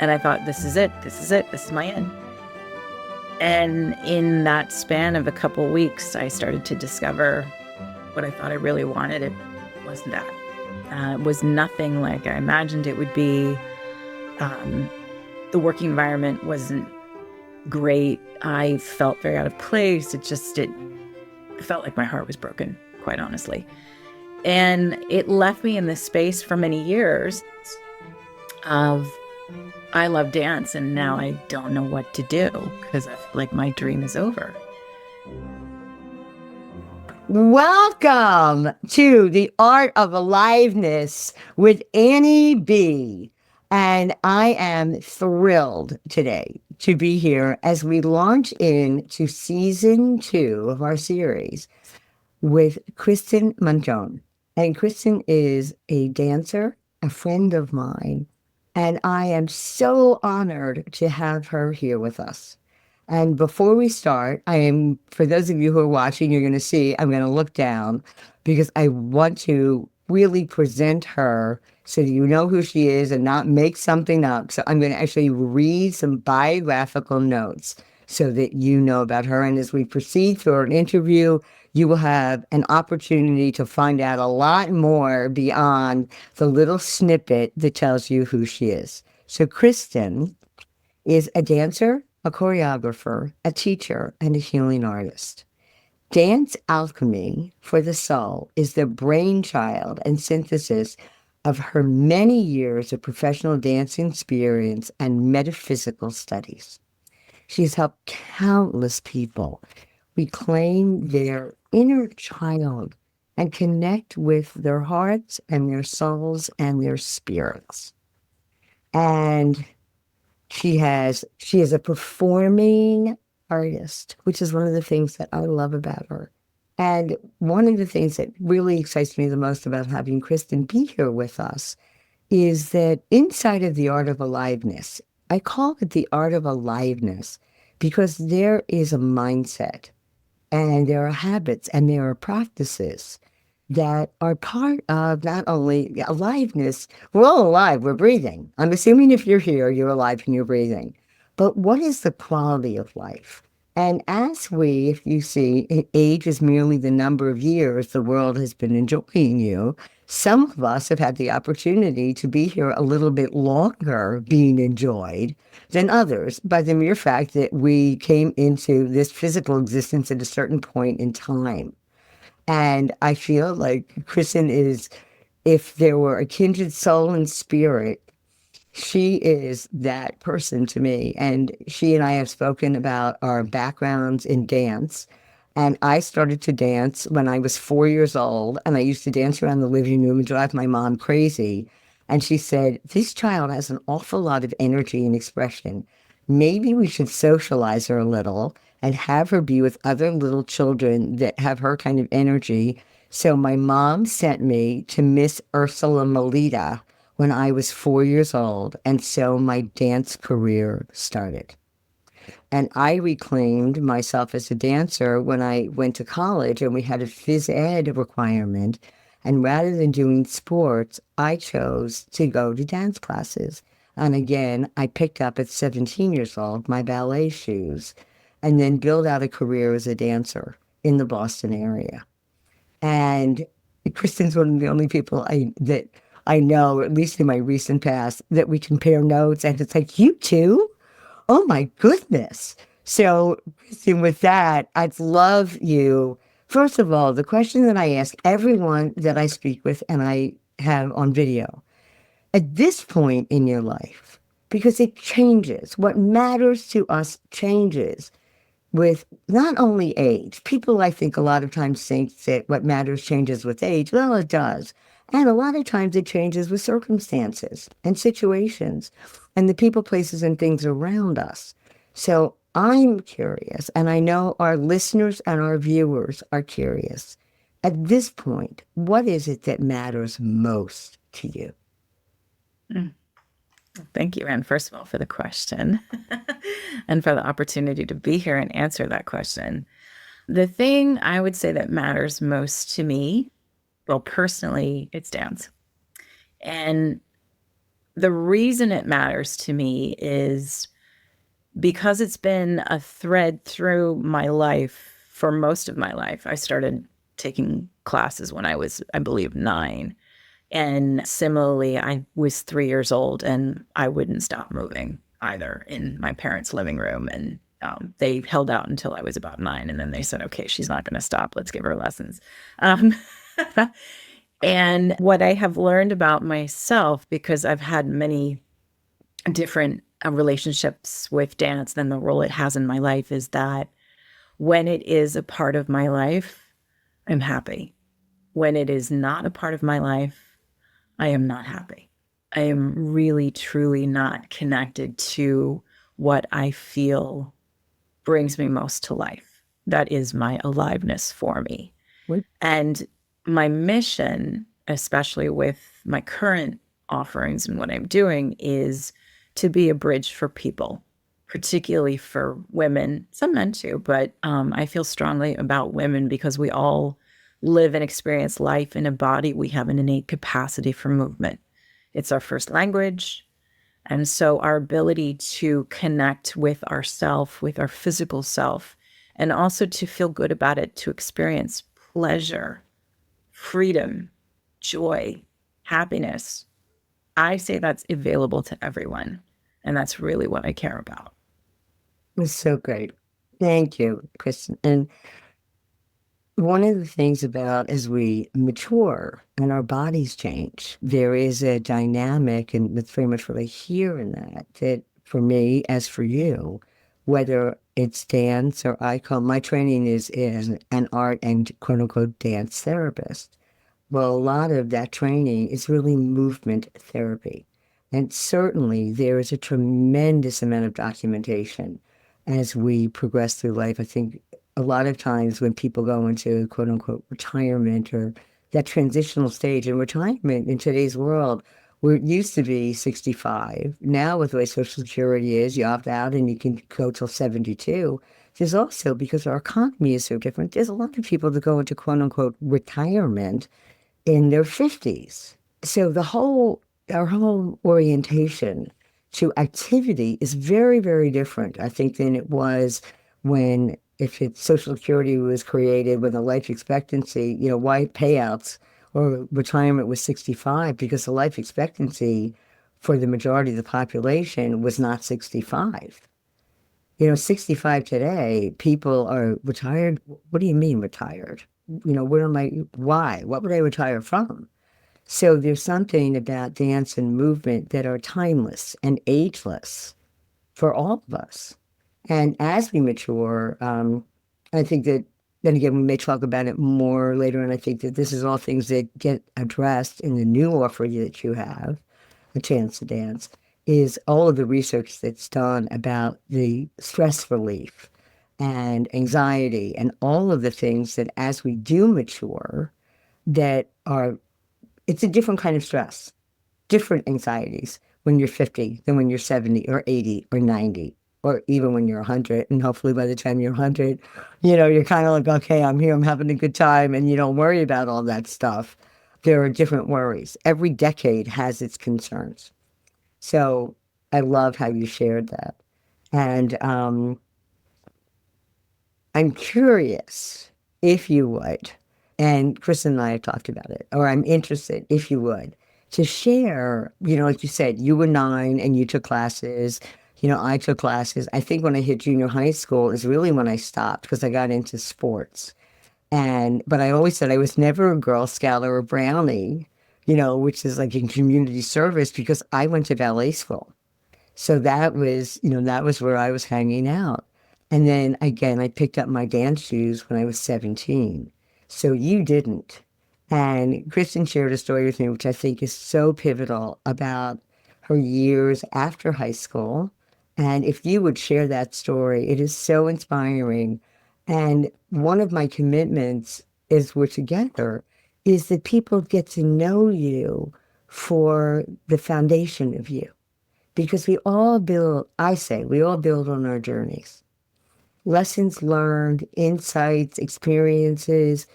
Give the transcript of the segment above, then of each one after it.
And I thought, this is it. This is it. This is my end. And in that span of a couple weeks, I started to discover what I thought I really wanted. It wasn't that. It was nothing like I imagined it would be. The working environment wasn't great. I felt very out of place. It felt like my heart was broken, quite honestly. And it left me in this space for many years of, I love dance and now I don't know what to do because I feel like my dream is over. Welcome to the Art of Aliveness with Annie B. And I am thrilled today to be here as we launch into season 2 of our series with Kristen Mangione. And Kristen is a dancer, a friend of mine, and I am so honored to have her here with us. And before we start, for those of you who are watching, you're going to see, I'm going to look down because I want to really present her so that you know who she is and not make something up. So I'm going to actually read some biographical notes so that you know about her. And as we proceed through our interview, you will have an opportunity to find out a lot more beyond the little snippet that tells you who she is. So Kristen is a dancer, a choreographer, a teacher, and a healing artist. Dance Alchemy for the Soul is the brainchild and synthesis of her many years of professional dancing experience and metaphysical studies. She has helped countless people reclaim their inner child and connect with their hearts and their souls and their spirits. And she is a performing artist, which is one of the things that I love about her. And one of the things that really excites me the most about having Kristen be here with us is that inside of the Art of Aliveness, I call it the Art of Aliveness because there is a mindset and there are habits and there are practices that are part of not only aliveness. We're all alive, we're breathing. I'm assuming if you're here, you're alive and you're breathing. But what is the quality of life? And if you see, age is merely the number of years the world has been enjoying you. Some of us have had the opportunity to be here a little bit longer being enjoyed than others by the mere fact that we came into this physical existence at a certain point in time. And I feel like Kristen is, if there were a kindred soul and spirit, she is that person to me. And she and I have spoken about our backgrounds in dance. And I started to dance when I was 4 years old. And I used to dance around the living room and drive my mom crazy. And she said, this child has an awful lot of energy and expression. Maybe we should socialize her a little and have her be with other little children that have her kind of energy. So my mom sent me to Miss Ursula Melita when I was 4 years old. And so my dance career started. And I reclaimed myself as a dancer when I went to college and we had a phys ed requirement. And rather than doing sports, I chose to go to dance classes. And again, I picked up at 17 years old my ballet shoes and then built out a career as a dancer in the Boston area. And Kristen's one of the only people that I know, at least in my recent past, that we compare notes. And it's like, you too? Oh my goodness. So, Kristen, with that, I'd love you. First of all, the question that I ask everyone that I speak with and I have on video, at this point in your life, because it changes, what matters to us changes with not only age. People, I think, a lot of times think that what matters changes with age. Well, it does. And a lot of times it changes with circumstances and situations and the people, places, and things around us. So I'm curious, and I know our listeners and our viewers are curious. At this point, what is it that matters most to you? Mm. Thank you, Anne, first of all, for the question and for the opportunity to be here and answer that question. The thing I would say that matters most to me, well, personally, it's dance. And The reason it matters to me is because it's been a thread through my life for most of my life. I started taking classes when I was, I believe, 9. And similarly, I was 3 years old and I wouldn't stop moving either in my parents' living room. And they held out until I was about 9. And then they said, okay, she's not going to stop. Let's give her lessons. Um, and what I have learned about myself, because I've had many different relationships with dance and the role it has in my life, is that when it is a part of my life, I'm happy. When it is not a part of my life, I am not happy. I am really, truly not connected to what I feel brings me most to life. That is my aliveness for me. What? And my mission, especially with my current offerings and what I'm doing, is to be a bridge for people, particularly for women, some men too, but I feel strongly about women because we all live and experience life in a body. We have an innate capacity for movement. It's our first language. And so our ability to connect with ourself, with our physical self, and also to feel good about it, to experience pleasure, freedom, joy, happiness. I say that's available to everyone. And that's really what I care about. It's so great. Thank you, Kristen. And one of the things about as we mature and our bodies change, there is a dynamic, and that's very much what I hear in that, that for me, as for you, whether it's dance or I call my training is in an art and quote unquote dance therapist. Well, a lot of that training is really movement therapy. And certainly there is a tremendous amount of documentation as we progress through life. I think a lot of times when people go into quote unquote retirement or that transitional stage in retirement in today's world, where it used to be 65, now with the way Social Security is, you opt out and you can go till 72. There's also, because our economy is so different, there's a lot of people that go into quote unquote retirement in their 50s. So our whole orientation to activity is very, very different, I think, than it was when, if it's Social Security was created when the life expectancy, why payouts or retirement was 65, because the life expectancy for the majority of the population was not 65. 65 today, people are retired. What do you mean retired? Why? What would I retire from? So there's something about dance and movement that are timeless and ageless for all of us. And as we mature, I think that, then again, we may talk about it more later, and I think that this is all things that get addressed in the new offering that you have, A Chance to Dance, is all of the research that's done about the stress relief and anxiety and all of the things that as we do mature, that are, it's a different kind of stress, different anxieties when you're 50 than when you're 70 or 80 or 90, or even when you're 100. And hopefully by the time you're 100, you're kind of like, okay, I'm here, I'm having a good time. And you don't worry about all that stuff. There are different worries. Every decade has its concerns. So I love how you shared that. And I'm curious if you would, and Kristen and I have talked about it, or I'm interested if you would, to share, like you said, you were 9 and you took classes. I took classes. I think when I hit junior high school is really when I stopped because I got into sports. But I always said I was never a Girl Scout or a Brownie, which is like in community service because I went to ballet school. So that was where I was hanging out. And then again, I picked up my dance shoes when I was 17. So you didn't. And Kristen shared a story with me, which I think is so pivotal about her years after high school. And if you would share that story, it is so inspiring. And one of my commitments is we're together, is that people get to know you for the foundation of you because we all build, I say, we all build on our journeys. Lessons learned, insights, experiences,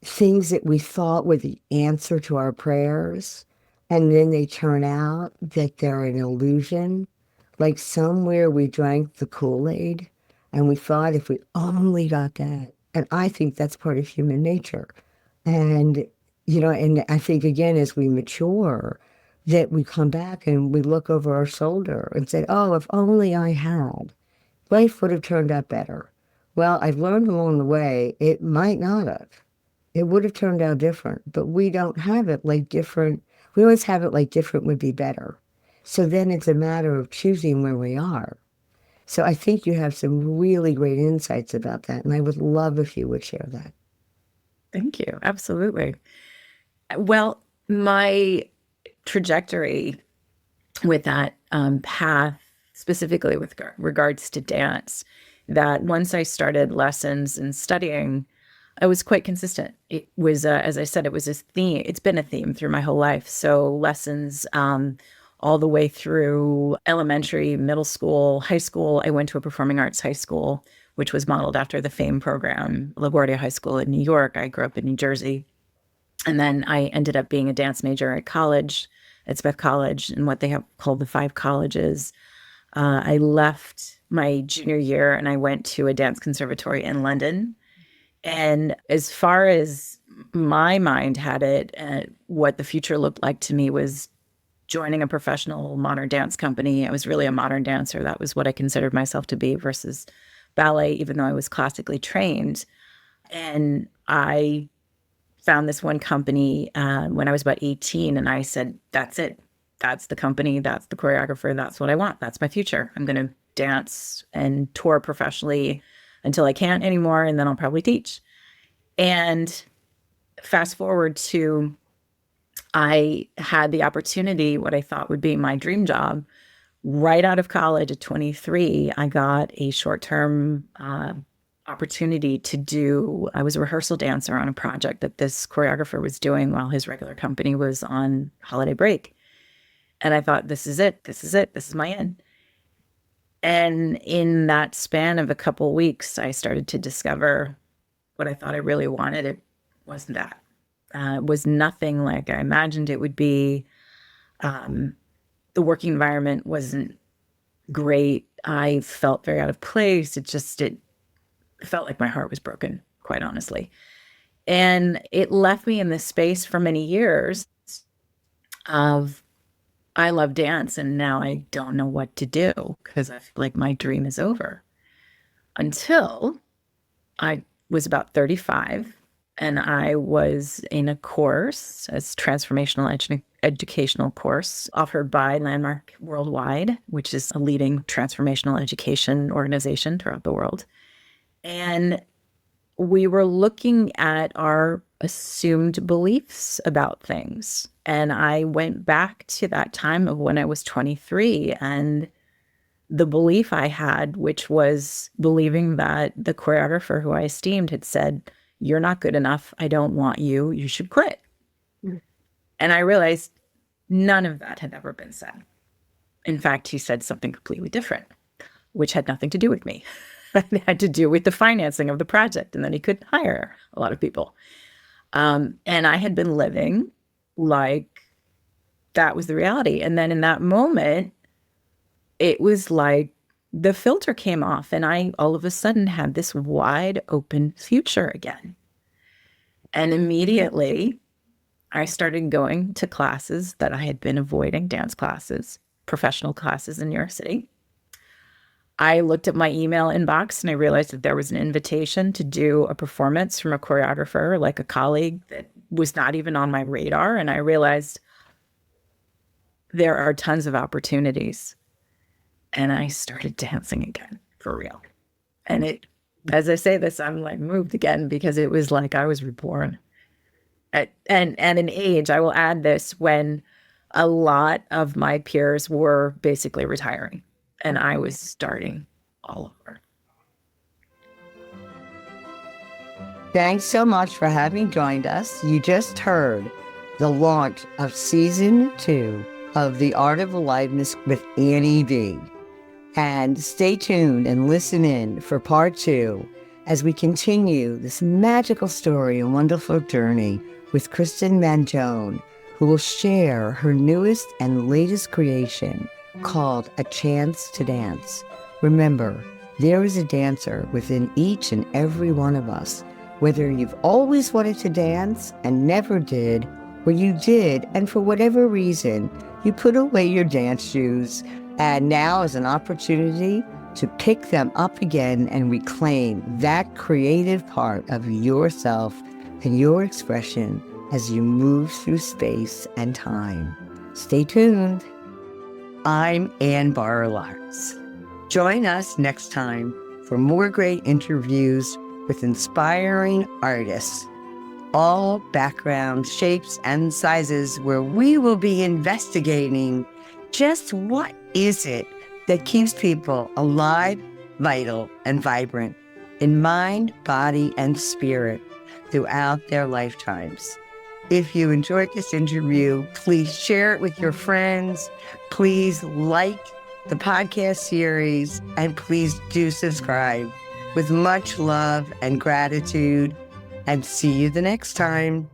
things that we thought were the answer to our prayers. and then they turn out that they're an illusion. Like somewhere we drank the Kool-Aid and we thought if we only got that. And I think that's part of human nature. And, and I think again, as we mature, that we come back and we look over our shoulder and say, oh, if only I had, life would have turned out better. Well, I've learned along the way, it might not have. It would have turned out different, but we don't have it like different. We always have it like different would be better. So then it's a matter of choosing where we are. So I think you have some really great insights about that. And I would love if you would share that. Thank you. Absolutely. Well, my trajectory with that path, specifically with regards to dance, that once I started lessons and studying, I was quite consistent. It was, as I said, it was a theme. It's been a theme through my whole life. So lessons all the way through elementary, middle school, high school. I went to a performing arts high school, which was modeled after the FAME program, LaGuardia High School in New York. I grew up in New Jersey. And then I ended up being a dance major at college, at Smith College, and what they have called the five colleges. I left my junior year and I went to a dance conservatory in London. And as far as my mind had it, what the future looked like to me was joining a professional modern dance company. I was really a modern dancer. That was what I considered myself to be versus ballet, even though I was classically trained. And I found this one company when I was about 18, and I said, that's it. That's the company. That's the choreographer. That's what I want. That's my future. I'm going to dance and tour professionally until I can't anymore, and then I'll probably teach. And fast forward to, I had the opportunity, what I thought would be my dream job, right out of college at 23. I got a short-term opportunity to do, I was a rehearsal dancer on a project that this choreographer was doing while his regular company was on holiday break. And I thought, this is it. This is it. This is my end. And in that span of a couple weeks, I started to discover what I thought I really wanted. It wasn't that. It was nothing like I imagined it would be. The working environment wasn't great. I felt very out of place. It felt like my heart was broken, quite honestly. And it left me in this space for many years of, I love dance and now I don't know what to do because I feel like my dream is over. Until I was about 35 and I was in a course, as transformational educational course offered by Landmark Worldwide, which is a leading transformational education organization throughout the world. And we were looking at our assumed beliefs about things. And I went back to that time of when I was 23 and the belief I had, which was believing that the choreographer who I esteemed had said, "You're not good enough. I don't want you. You should quit." Mm. And I realized none of that had ever been said. In fact, he said something completely different, which had nothing to do with me. It had to do with the financing of the project and then he could hire a lot of people. And I had been living like that was the reality. And then in that moment, it was like the filter came off and I all of a sudden had this wide open future again. And immediately I started going to classes that I had been avoiding, dance classes, professional classes in New York City. I looked at my email inbox and I realized that there was an invitation to do a performance from a choreographer, like a colleague that was not even on my radar. And I realized there are tons of opportunities. And I started dancing again, for real. And it, as I say this, I'm like moved again because it was like I was reborn. And an age, I will add this, when a lot of my peers were basically retiring. And I was starting all over. Thanks so much for having joined us. You just heard the launch of season 2 of The Art of Aliveness with Annie B. And stay tuned and listen in for part 2 as we continue this magical story and wonderful journey with Kristen Mangione, who will share her newest and latest creation called A Chance to Dance. Remember, there is a dancer within each and every one of us, whether you've always wanted to dance and never did, or you did and for whatever reason, you put away your dance shoes, and now is an opportunity to pick them up again and reclaim that creative part of yourself and your expression as you move through space and time. Stay tuned. I'm Anne Borow-Lawrence. Join us next time for more great interviews with inspiring artists, all backgrounds, shapes, and sizes, where we will be investigating just what is it that keeps people alive, vital, and vibrant in mind, body, and spirit throughout their lifetimes. If you enjoyed this interview, please share it with your friends. Please like the podcast series, and please do subscribe. With much love and gratitude, and see you the next time.